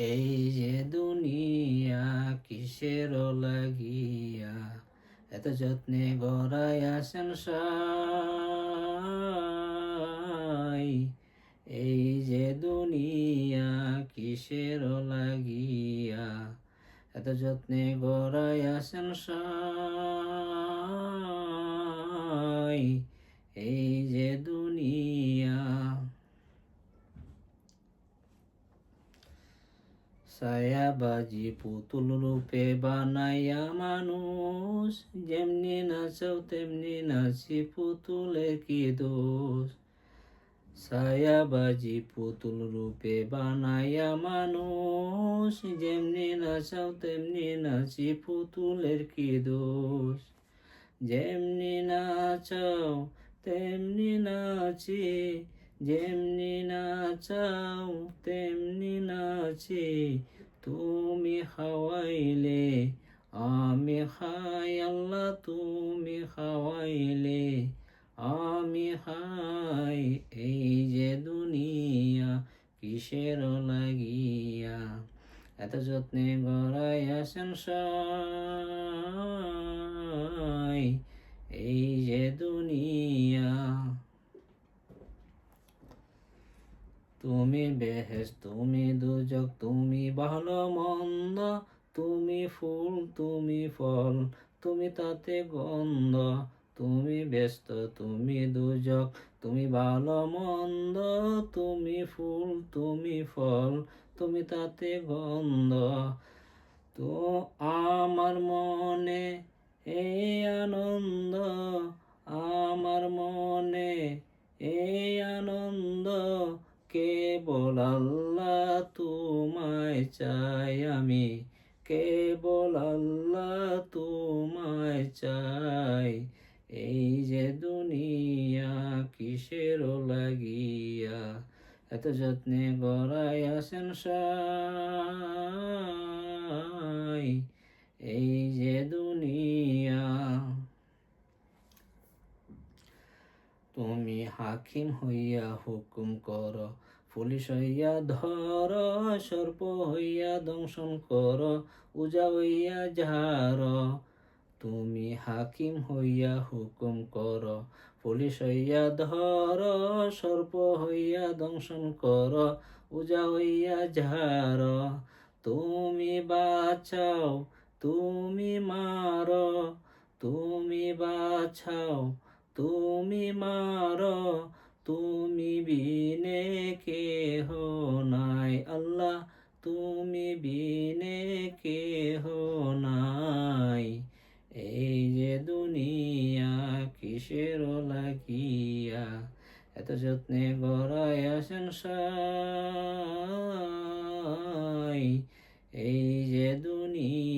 এই যে দুনিয়া কিসের লাগিয়া এত যত্নে গড়াইয়াছেন সাই। এই যে দুনিয়া কিসের লাগিয়া এত যত্নে গড়াইয়াছেন সাই। এই যে দুনিয়া ছায়াবাজি পুতুল রূপে বানাইয়া মানুষ, যেমনি নাচাও তেমনি নাচি পুতুলের কি দোষ। ছায়াবাজি পুতুল রূপে বানাইয়া মানুষ, যেমনি নাচাও তেমনি নাচি পুতুলের কি দোষ। যেমনি নাচাও তেমনি নাচি, যেমনি নাচাও তেমনি নাচি। তুমি খাওয়াইলে আমি খাই আল্লাহ, তুমি খাওয়াইলে আমি খাই। এই যে দুনিয়া কিসের লাগিয়া এত যত্নে গড়াইয়াছেন সাই। এই যে দুনিয়া তুমি বেহেশত তুমি দুজক, তুমি ভালো মন্দ, তুমি ফুল তুমি ফল, তুমি তাতে গন্ধ। তুমি ব্যস্ত তুমি দুজক, তুমি ভালো মন্দ, তুমি ফুল তুমি ফল, তুমি তাতে গন্ধ। তো আমার মনে এই আনন্দ, আমার মনে এই আনন্দ, কেবল আল্লাহ তোমায় চাই আমি, কেবল আল্লাহ তোমায় চাই। এই যে দুনিয়া কিসের লাগিয়া এত যত্নে গড়াইয়াছেন সাই। এই যে দুনিয়া তুমি হাকিম হইয়া হুকুম কর, পুলিশ হইয়া ধর, সর্প হইয়া দংশন কর, উজা হইয়া ঝাড়। তুমি হাকিম হইয়া হুকুম কর, পুলিশ হইয়া ধর, সর্প হইয়া দংশন কর, উজা হইয়া ঝাড়। তুমি বাঁচাও তুমি মার, তুমি বাঁচাও তুমি মার, তুমি বিনে কেহ নাই আল্লাহ, তুমি বিনে কেহ নাই। এই যে দুনিয়া কিসের লাগিয়া এত যত্নে গড়াইয়াছেন সাই। এই যে দুনিয়া